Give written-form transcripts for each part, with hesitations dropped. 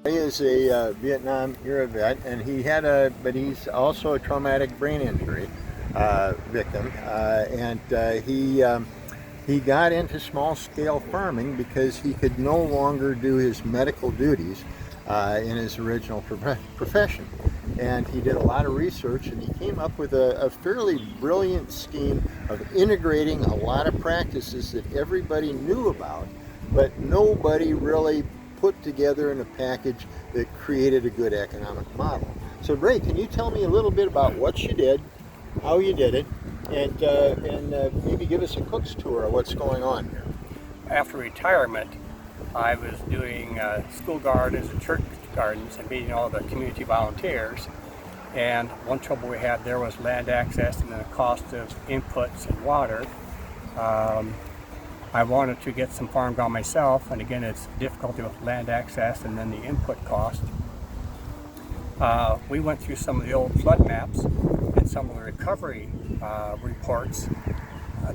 He is a Vietnam era vet, and but he's also a traumatic brain injury victim, and he got into small-scale farming because he could no longer do his medical duties in his original profession. And he did a lot of research, and he came up with a fairly brilliant scheme of integrating a lot of practices that everybody knew about, but nobody really put together in a package that created a good economic model. So Ray, can you tell me a little bit about what you did, how you did it, and maybe give us a cook's tour of what's going on here? After retirement, I was doing school gardens and church gardens and meeting all the community volunteers. And one trouble we had there was land access and the cost of inputs and water. I wanted to get some farm ground myself, and again, it's difficulty with land access and then the input cost. We went through some of the old flood maps and some of the recovery reports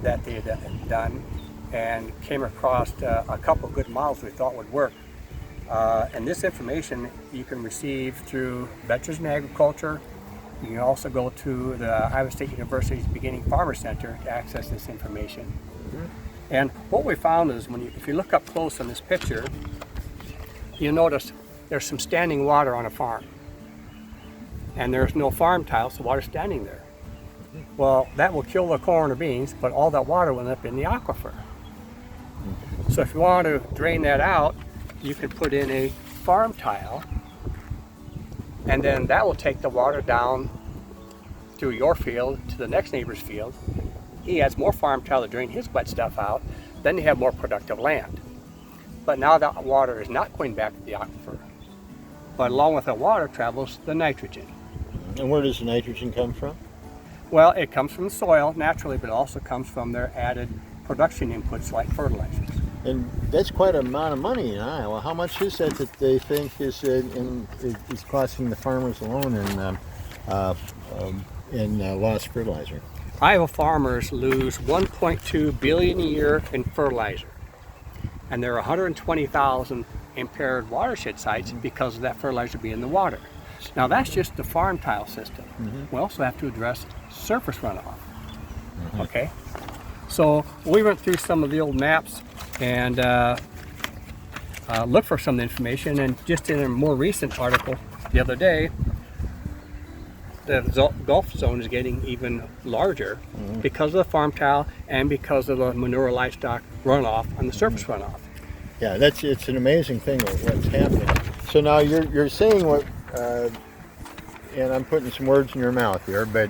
that they had done, and came across a couple of good models we thought would work. And this information you can receive through Veterans in Agriculture. You can also go to the Iowa State University's Beginning Farmer Center to access this information. Mm-hmm. And what we found is if you look up close on this picture, you'll notice there's some standing water on a farm. And there's no farm tile, so water's standing there. Well, that will kill the corn or beans, but all that water will end up in the aquifer. So if you want to drain that out, you can put in a farm tile, and then that will take the water down through your field to the next neighbor's field. He adds more farm tile to drain his wet stuff out, then you have more productive land. But now that water is not going back to the aquifer, but along with the water travels the nitrogen. And where does the nitrogen come from? Well, it comes from the soil naturally, but it also comes from their added production inputs like fertilizers. And that's quite an amount of money in Iowa. How much is that they think is costing the farmers alone in lost fertilizer? Iowa farmers lose $1.2 billion a year in fertilizer, and there are 120,000 impaired watershed sites because of that fertilizer being in the water. Now that's just the farm tile system. Mm-hmm. We also have to address surface runoff. Mm-hmm. Okay, so we went through some of the old maps and looked for some information, and just in a more recent article the other day, the Gulf zone is getting even larger because of the farm tile and because of the manure livestock runoff and the surface runoff. Yeah, it's an amazing thing what's happening. So now you're saying what, and I'm putting some words in your mouth here, but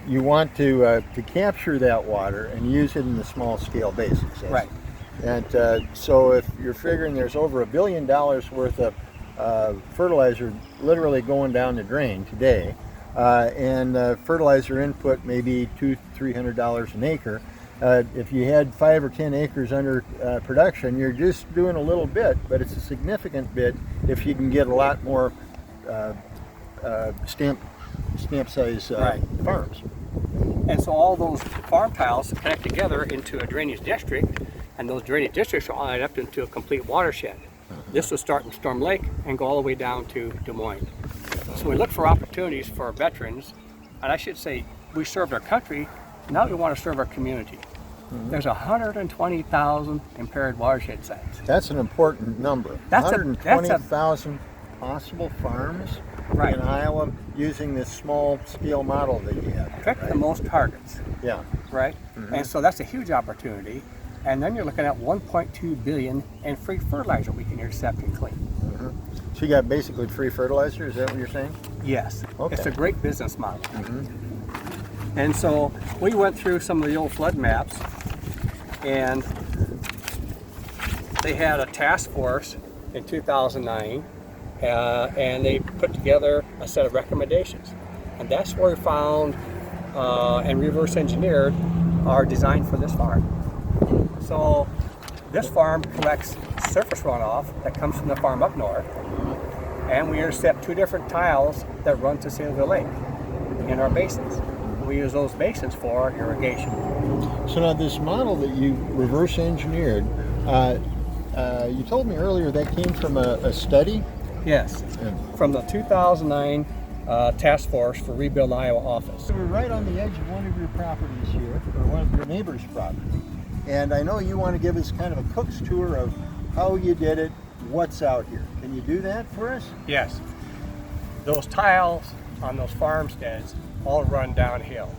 you want to capture that water and use it in a small scale basis. Right. And so if you're figuring there's over $1 billion worth of fertilizer literally going down the drain today, and fertilizer input maybe $200-300 an acre. If you had 5 or 10 acres under production, you're just doing a little bit, but it's a significant bit if you can get a lot more stamp size farms. And so all those farm tiles connect together into a drainage district, and those drainage districts are all added up into a complete watershed. This will start in Storm Lake and go all the way down to Des Moines. So we look for opportunities for our veterans, and I should say we served our country, now we want to serve our community. Mm-hmm. There's 120,000 impaired watershed sites. That's an important number. 120,000 possible farms in Iowa using this small scale model that you have. Pick the most targets. Yeah. Right? Mm-hmm. And so that's a huge opportunity. And then you're looking at $1.2 billion in free fertilizer we can intercept and clean. Mm-hmm. So you got basically free fertilizer, is that what you're saying? Yes. Okay. It's a great business model. Mm-hmm. And so we went through some of the old flood maps, and they had a task force in 2009, and they put together a set of recommendations. And that's where we found and reverse engineered our design for this farm. So this farm collects surface runoff that comes from the farm up north, and we intercept 2 different tiles that run to Saylorville Lake in our basins. We use those basins for irrigation. So now this model that you reverse engineered, you told me earlier that came from a study Yes, from the 2009 Task Force for Rebuild Iowa office. We're right on the edge of one of your properties here, or one of your neighbor's property. And I know you want to give us kind of a cook's tour of how you did it, what's out here. Can you do that for us? Yes. Those tiles on those farmsteads all run downhill.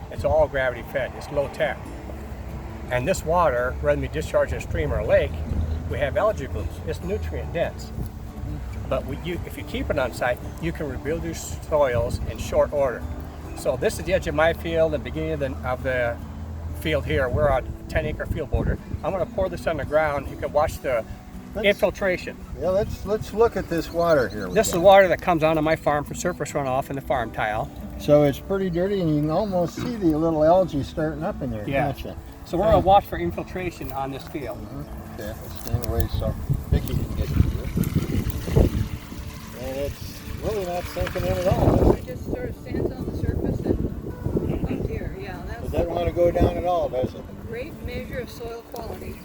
It's all gravity fed. It's low tech. And this water, rather than be discharged in a stream or a lake, we have algae blooms. It's nutrient dense. But if you keep it on site, you can rebuild your soils in short order. So this is the edge of my field, the beginning of the field here. We're on a 10-acre field border. I'm going to pour this on the ground. You can watch the infiltration. Yeah, let's look at this water here. This is water that comes onto my farm from surface runoff in the farm tile. So it's pretty dirty, and you can almost see the little algae starting up in there. Yeah. Can't you? So we're going to watch for infiltration on this field. Okay, let's stand away so Vicky can get to it. And it's really not sinking in at all. It just sort of stands on the surface and up here. Yeah, It that's doesn't want to go down at all, does it? a great measure of soil quality.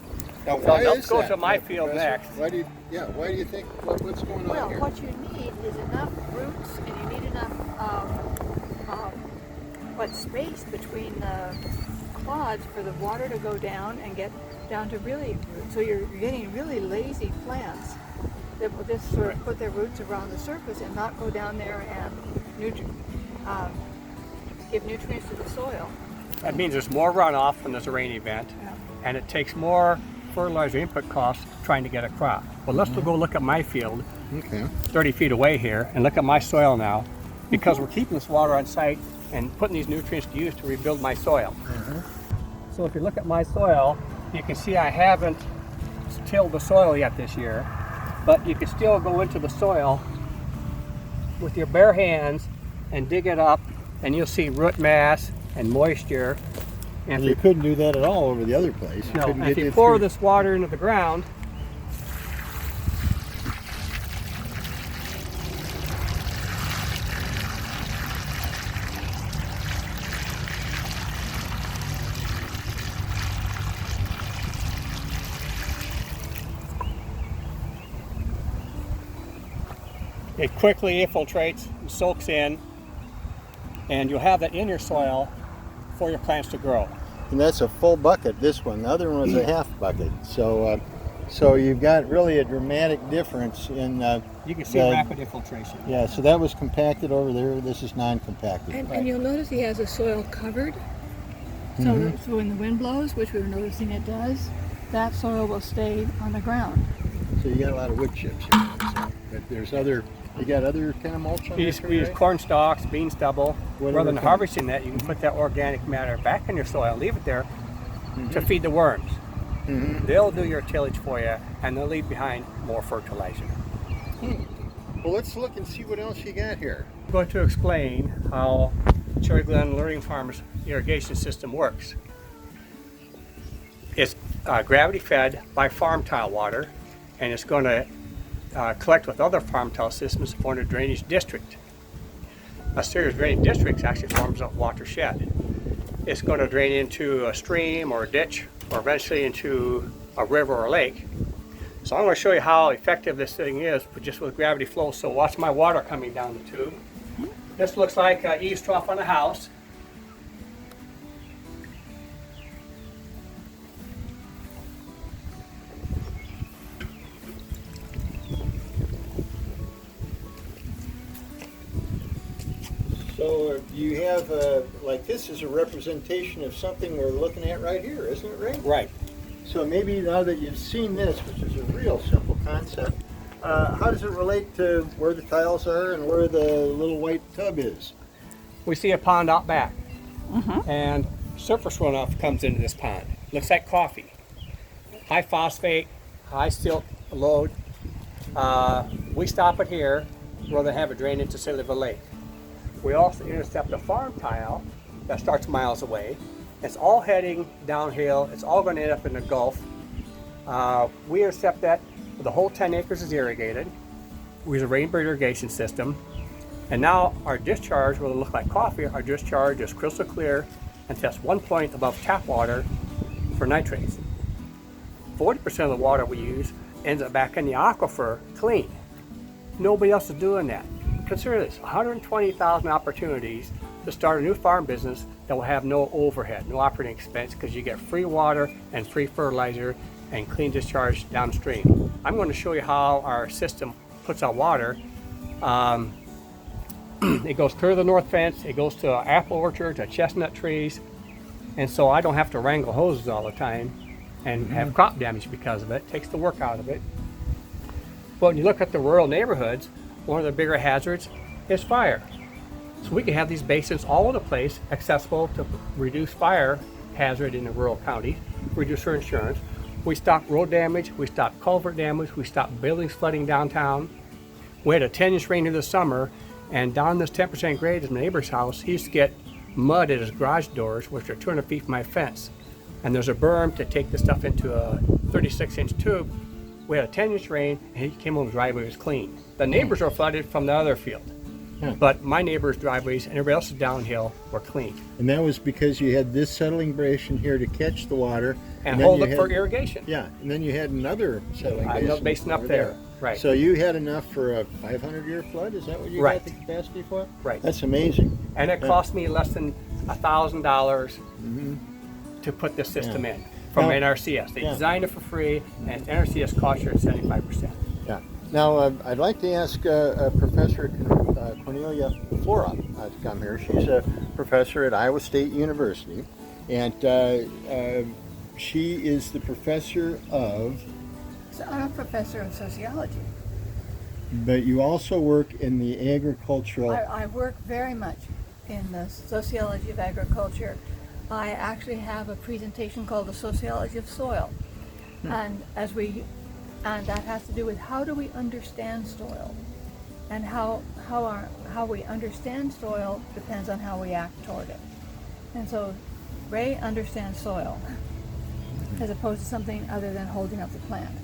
Now, So why let's is go that, to my Professor? field next. Why do you think what's going Well, on here? what you need is enough roots, and you need enough space between the clods for the water to go down and get down to really roots. So you're getting really lazy plants that will just sort of put their roots around the surface and not go down there and give nutrients to the soil. That means there's more runoff when there's a rain event, Yeah. and it takes more fertilizer input costs trying to get a crop. Well, let's go look at my field, Okay. 30 feet away here, and look at my soil now, because we're keeping this water on site and putting these nutrients to use to rebuild my soil. So if you look at my soil, you can see I haven't tilled the soil yet this year, but you can still go into the soil with your bare hands and dig it up, and you'll see root mass and moisture. And you couldn't do that at all over the other place. You No, couldn't and get if you it pour through. this water into the ground, it quickly infiltrates and soaks in, and you'll have that in your soil for your plants to grow. And that's a full bucket, this one. The other one was a half bucket. So so you've got really a dramatic difference in You can see the- rapid infiltration. yeah, so that was compacted over there. This is non-compacted. And you'll notice he has a soil covered. So, so when the wind blows, which we were noticing it does, that soil will stay on the ground. So you got a lot of wood chips here. So, but there's other, you got other kind of mulch on We this? use corn stalks, bean stubble. Whatever Rather than kind. harvesting that, you can put that organic matter back in your soil, leave it there to feed the worms. They'll do your tillage for you, and they'll leave behind more fertilizer. Well, let's look and see what else you got here. I'm going to explain how Cherry Glen Farm's irrigation system works. It's gravity fed by farm tile water, and it's going to collect with other farm tile systems to form a drainage district. A series of drainage districts actually forms a watershed. It's going to drain into a stream or a ditch, or eventually into a river or a lake. So I'm going to show you how effective this thing is just with gravity flow. So watch my water coming down the tube. This looks like an eaves trough on a house. So you have, like this is a representation of something we're looking at right here, isn't it, Ray? Right. So maybe now that you've seen this, which is a real simple concept, how does it relate to where the tiles are and where the little white tub is? We see a pond out back, and surface runoff comes into this pond. Looks like coffee. High phosphate, high silt load. We stop it here rather than have it drain into say of a lake. We also intercept a farm tile that starts miles away. It's all heading downhill. It's all going to end up in the Gulf. We intercept that. The whole 10 acres is irrigated. We use a rainbow irrigation system. And now our discharge will look like coffee. Our discharge is crystal clear and tests 1 point above tap water for nitrates. 40% of the water we use ends up back in the aquifer clean. Nobody else is doing that. Consider this, 120,000 opportunities to start a new farm business that will have no overhead, no operating expense, because you get free water and free fertilizer and clean discharge downstream. I'm going to show you how our system puts out water. It goes through the north fence, it goes to apple orchard, to chestnut trees, and so I don't have to wrangle hoses all the time and have crop damage because of it. It takes the work out of it. But when you look at the rural neighborhoods, one of the bigger hazards is fire. So we can have these basins all over the place, accessible to reduce fire hazard in the rural counties, reduce our insurance. We stop road damage, we stop culvert damage, we stop buildings flooding downtown. We had a 10-inch rain in the summer, and down this 10% grade at my neighbor's house, he used to get mud at his garage doors, which are 200 feet from my fence. And there's a berm to take the stuff into a 36-inch tube. We had a 10-inch rain, and he came home, his driveway was clean. The neighbors were flooded from the other field. But my neighbor's driveways and everybody else's downhill were clean. And that was because you had this settling basin here to catch the water. And hold it for irrigation. Yeah, and then you had another settling basin. Another basin up there. Right. So you had enough for a 500-year flood? Is that what you got the capacity for? Right. That's amazing. And it cost me less than $1,000 to put this system in from NRCS. They designed it for free, and NRCS cost you at 75%. Yeah. Now, I'd like to ask Professor Cornelia Flora to come here. She's a professor at Iowa State University, and she is the professor of... So I'm a professor of sociology. But you also work in the agricultural... I work very much in the sociology of agriculture. I actually have a presentation called the sociology of soil. And that has to do with how do we understand soil, and how we understand soil depends on how we act toward it. And so Ray understands soil as opposed to something other than holding up the plant,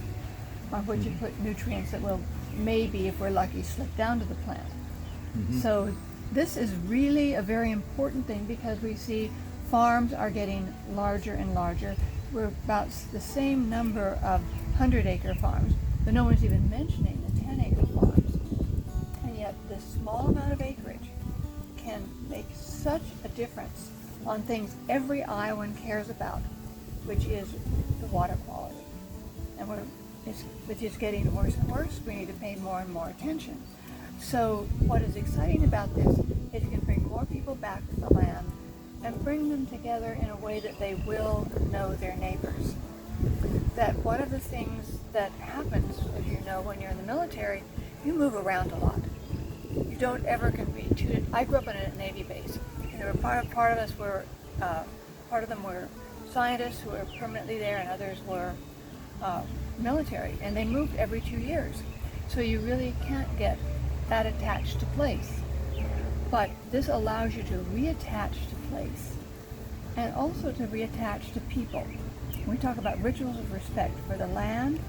on which you put nutrients that will maybe, if we're lucky, slip down to the plant. So this is really a very important thing, because we see farms are getting larger and larger. We're about the same number of 100-acre farms, but no one's even mentioning the 10-acre farms. And yet this small amount of acreage can make such a difference on things every Iowan cares about, which is the water quality. And it's just getting worse and worse. We need to pay more and more attention. So what is exciting about this is you can bring more people back to the land and bring them together in a way that they will know their neighbors. That one of the things that happens, as you know, when you're in the military, you move around a lot. You don't ever can be too... I grew up in a Navy base, and there were part of us were, part of them were scientists who were permanently there, and others were military, and they moved every 2 years. So you really can't get that attached to place. But this allows you to reattach to place, and also to reattach to people. We talk about rituals of respect for the land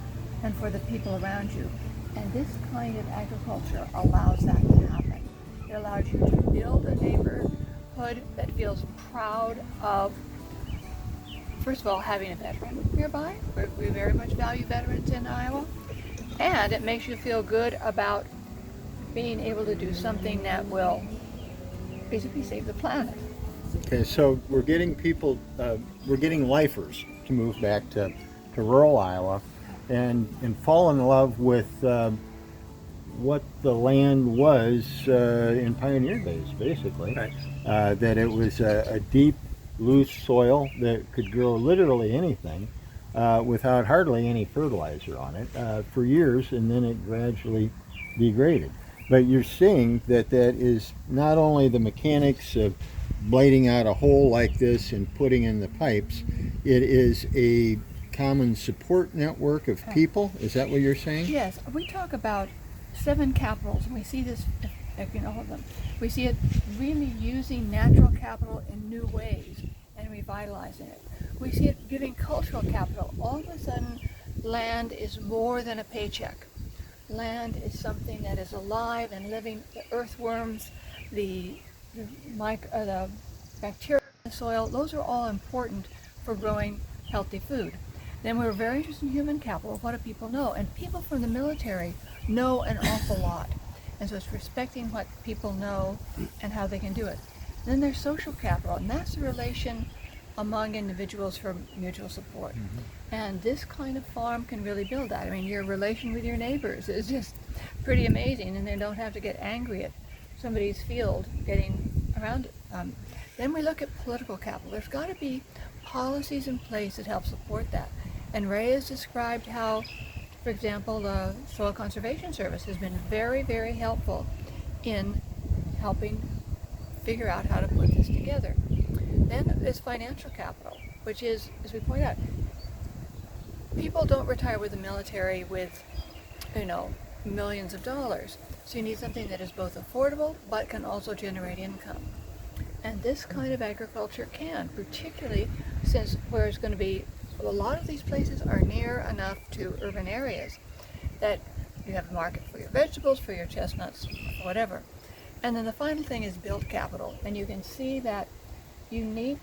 and for the people around you. And this kind of agriculture allows that to happen. It allows you to build a neighborhood that feels proud of, first of all, having a veteran nearby. We very much value veterans in Iowa. And it makes you feel good about being able to do something that will basically save the planet. Okay, so we're getting people, we're getting lifers to move back to rural Iowa and fall in love with what the land was in pioneer days, basically. Right. That it was a deep, loose soil that could grow literally anything without hardly any fertilizer on it for years, and then it gradually degraded. But you're seeing that is not only the mechanics of blading out a hole like this and putting in the pipes, it is a common support network of people. Is that what you're saying? Yes, we talk about 7 capitals, and we see this, if you know all of them. We see it really using natural capital in new ways and revitalizing it. We see it giving cultural capital. All of a sudden, land is more than a paycheck. Land is something that is alive and living. The earthworms, the bacteria in the soil, those are all important for growing healthy food. Then we're very interested in human capital. What do people know? And people from the military know an awful lot. And so it's respecting what people know and how they can do it. Then there's social capital, and that's the relation among individuals for mutual support. And this kind of farm can really build that. I mean, your relation with your neighbors is just pretty amazing, and they don't have to get angry at somebody's field getting around it. Then we look at political capital. There's got to be policies in place that help support that. And Ray has described how, for example, the Soil Conservation Service has been very, very helpful in helping figure out how to put this together. Then there's financial capital, which is, as we point out, people don't retire with the military with, millions of dollars. So you need something that is both affordable but can also generate income. And this kind of agriculture can, particularly since where it's going to be, a lot of these places are near enough to urban areas that you have a market for your vegetables, for your chestnuts, whatever. And then the final thing is build capital. And you can see that you need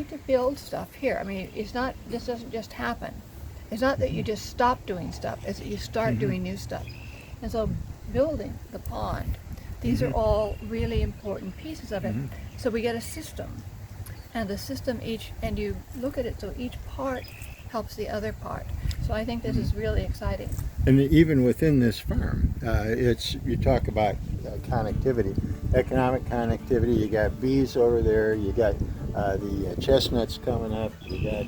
to build stuff here. I mean, this doesn't just happen. It's not that you just stop doing stuff, it's that you start doing new stuff. And so building the pond, these are all really important pieces of it. So we get a system, and the system and you look at it so each part helps the other part. So I think this is really exciting. And even within this farm, you talk about connectivity, economic connectivity. You got bees over there, you got the chestnuts coming up, you got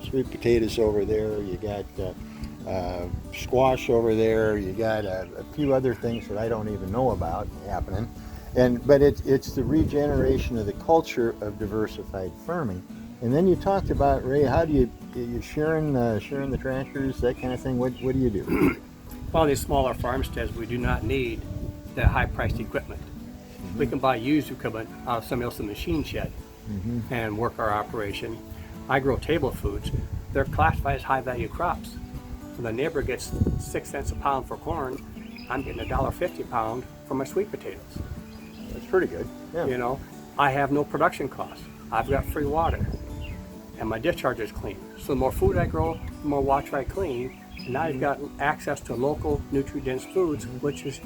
sweet potatoes over there, you got squash over there, you got a few other things that I don't even know about happening. But it's the regeneration of the culture of diversified farming. And then you talked about, Ray, how do you sharing the tractors, that kind of thing? What do you do? Well, these smaller farmsteads, we do not need the high-priced equipment. We can buy used equipment out of somebody else's machine shed and work our operation. I grow table foods. They're classified as high-value crops. When the neighbor gets 6 cents a pound for corn, I'm getting $1.50 a pound for my sweet potatoes. That's pretty good. Yeah. I have no production costs. I've got free water, and my discharge is clean. So the more food I grow, the more water I clean. And now you've got access to local nutrient-dense foods, which is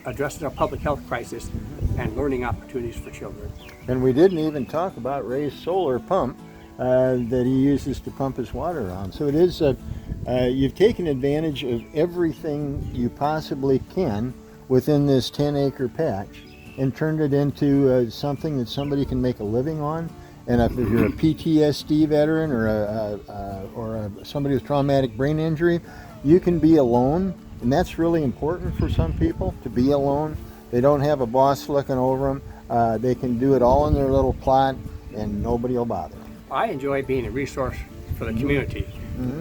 addressing our public health crisis and learning opportunities for children. And we didn't even talk about Ray's solar pump that he uses to pump his water on. So it is you've taken advantage of everything you possibly can within this 10-acre patch and turned it into something that somebody can make a living on. And if you're a PTSD veteran or somebody with traumatic brain injury, you can be alone, and that's really important for some people, to be alone. They don't have a boss looking over them. They can do it all in their little plot, and nobody will bother them. I enjoy being a resource for the community.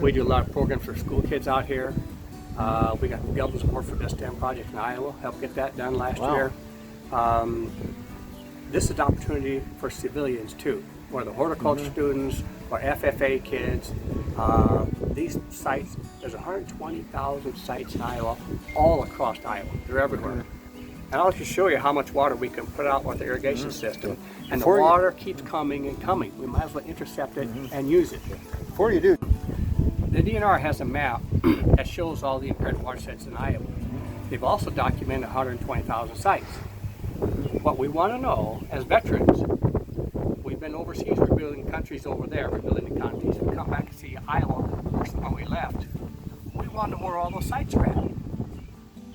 We do a lot of programs for school kids out here. We got the government support for the STEM project in Iowa, helped get that done last year. This is an opportunity for civilians too, where the horticulture students or FFA kids. These sites, there's 120,000 sites in Iowa, all across Iowa. They're everywhere. And I'll just show you how much water we can put out with the irrigation system. And the water keeps coming and coming. We might as well intercept it and use it. Before you do, the DNR has a map that shows all the impaired watersheds in Iowa. They've also documented 120,000 sites. What we want to know as veterans, we've been overseas, we're building countries over there, we're building economies. We come back and see Iowa, worse than when we left. We want to know where all those sites are at.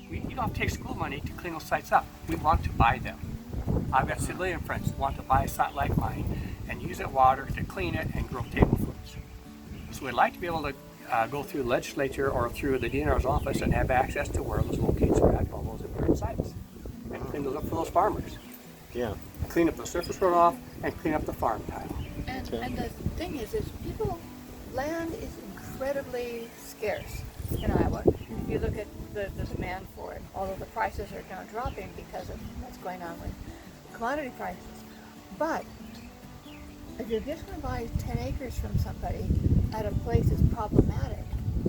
You don't have to take school money to clean those sites up. We want to buy them. I've got civilian friends who want to buy a site like mine and use that water to clean it and grow table foods. So we'd like to be able to go through the legislature or through the DNR's office and have access to where those locates are at, all those impaired sites, and clean those up for those farmers. Yeah. Clean up the surface runoff and clean up the farm tile. And the thing is land is incredibly scarce in Iowa. If you look at the demand for it, although the prices are now dropping because of what's going on with commodity prices. But if you're just going to buy 10 acres from somebody at a place that's problematic,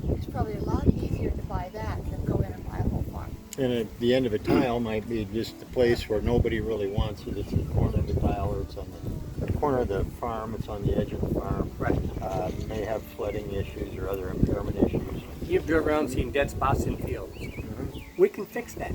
it's probably a lot easier to buy that than go in and buy a whole farm. And at the end of a tile might be just the place where nobody really wants it. It's in the corner of the tile or it's on the corner of the farm. It's on the edge of the farm. Right. May have flooding issues or other impairment issues. You've driven around seeing dead spots in fields. We can fix that.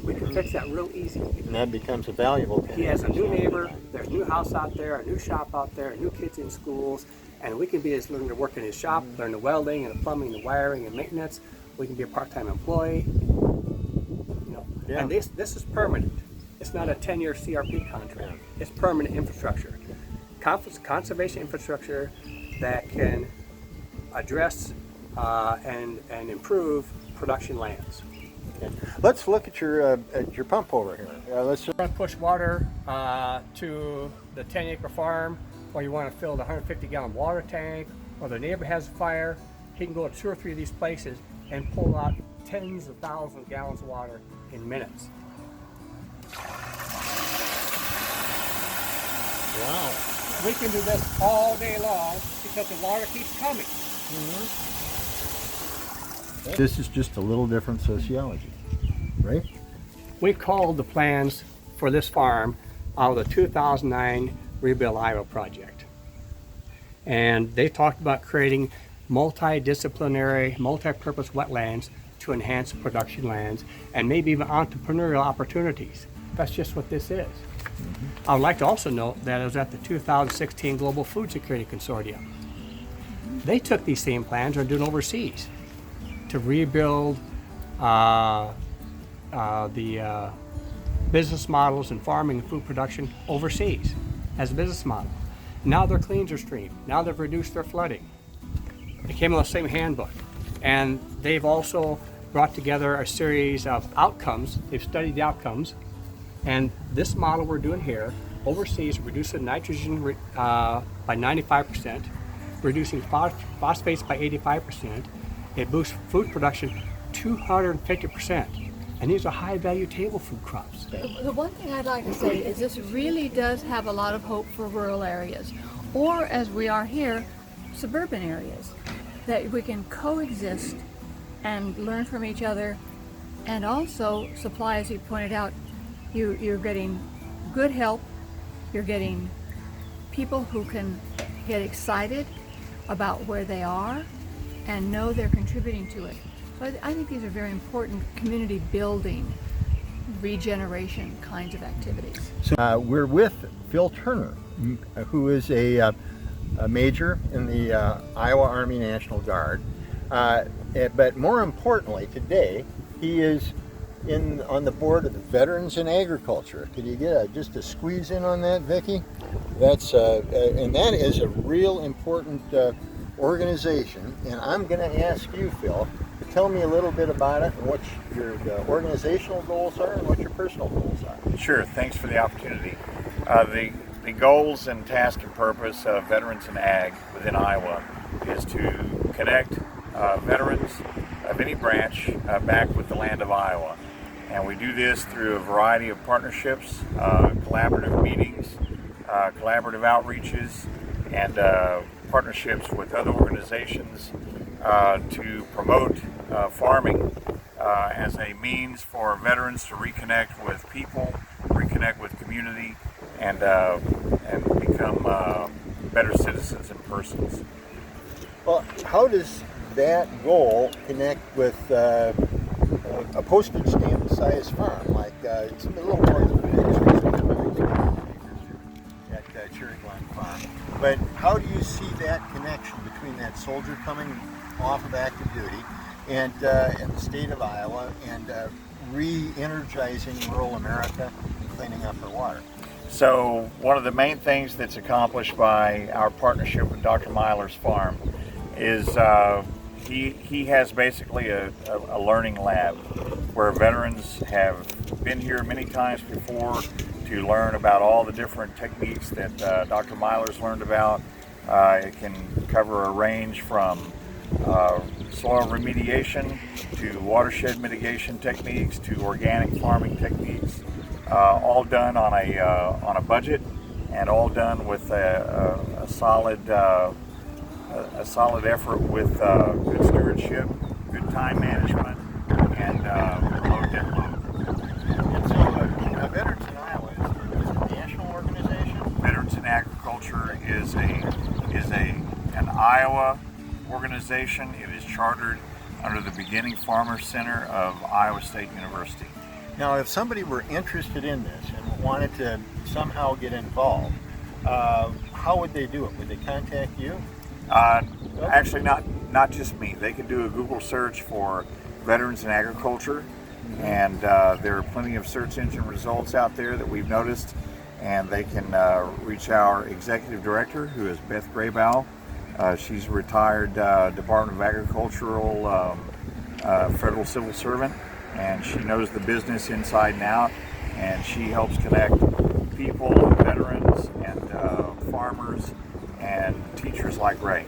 We can fix that real easy. And that becomes a valuable. He has a new neighbor, there's a new house out there, a new shop out there, new kids in schools, and we can be as learn to work in his shop, learn the welding and the plumbing, the wiring and maintenance. We can be a part-time employee. You know, Yeah. and this is permanent. It's not a 10-year CRP contract. It's permanent infrastructure, conservation infrastructure that can address and improve production lands. Okay. Let's look at your pump over here. Let's. You want to push water to the 10-acre farm, or you want to fill the 150-gallon water tank, or the neighbor has a fire, he can go to 2 or 3 of these places and pull out tens of thousands of gallons of water in minutes. Wow. We can do this all day long because the water keeps coming. This is just a little different sociology, right? We called the plans for this farm out of the 2009 Rebuild Iowa project. And they talked about creating multidisciplinary, multi-purpose wetlands to enhance production lands and maybe even entrepreneurial opportunities. That's just what this is. I would like to also note that it was at the 2016 Global Food Security Consortium. They took these same plans and are doing overseas to rebuild the business models in farming and food production overseas as a business model. Now their cleans are streamed. Now they've reduced their flooding. It came in the same handbook. And they've also brought together a series of outcomes. They've studied the outcomes. And this model we're doing here, overseas, reducing nitrogen by 95%, reducing phosphates by 85%. It boosts food production 250%. And these are high-value table food crops. The one thing I'd like to say is this really does have a lot of hope for rural areas, or as we are here, suburban areas, that we can coexist and learn from each other, and also supply, as you pointed out, you're getting good help, you're getting people who can get excited about where they are and know they're contributing to it. So I think these are very important community building, regeneration kinds of activities. So we're with Phil Turner, who is a major in the Iowa Army National Guard. But more importantly, today he is on the board of the Veterans in Agriculture. Could you get just a squeeze in on that, Vicki? That's and that is a real important organization. And I'm going to ask you, Phil, to tell me a little bit about it and what your organizational goals are and what your personal goals are. Sure. Thanks for the opportunity. The goals and task and purpose of Veterans in Ag within Iowa is to connect veterans of any branch back with the land of Iowa. And we do this through a variety of partnerships, collaborative meetings, collaborative outreaches, and partnerships with other organizations to promote farming as a means for veterans to reconnect with people, reconnect with community, and become better citizens and persons. Well, how does that goal connect with a postage stamp size farm? Like it's a little more than 50 at Cherry Glen Farm. But how do you see that connection between that soldier coming off of active duty and the state of Iowa and re-energizing rural America and cleaning up our water? So one of the main things that's accomplished by our partnership with Dr. Meylor's farm is he has basically a learning lab where veterans have been here many times before to learn about all the different techniques that Dr. Meylor's learned about. It can cover a range from soil remediation to watershed mitigation techniques to organic farming techniques, all done on a budget and all done with a solid effort with good stewardship, good time management, and low debt load. And so Veterans in Iowa is a national organization? Veterans in Agriculture organization. It is chartered under the Beginning Farmer Center of Iowa State University. Now, if somebody were interested in this and wanted to somehow get involved, how would they do it? Would they contact you? Actually, not just me. They can do a Google search for veterans in agriculture, and there are plenty of search engine results out there that we've noticed, and they can reach our executive director, who is Beth Graybow. She's a retired Department of Agricultural federal civil servant, and she knows the business inside and out, and she helps connect people, veterans, and farmers, and teachers like Ray.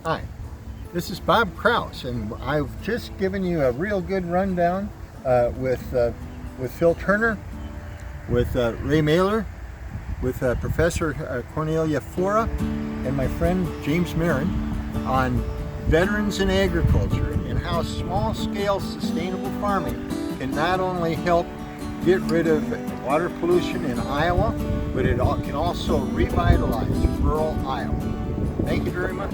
Hi, this is Bob Kraus, and I've just given you a real good rundown with Phil Turner, with Ray Meylor, with Professor Cornelia Flora, and my friend James Marin on veterans in agriculture and how small-scale sustainable farming can not only help get rid of water pollution in Iowa, but it can also revitalize rural Iowa. Thank you very much.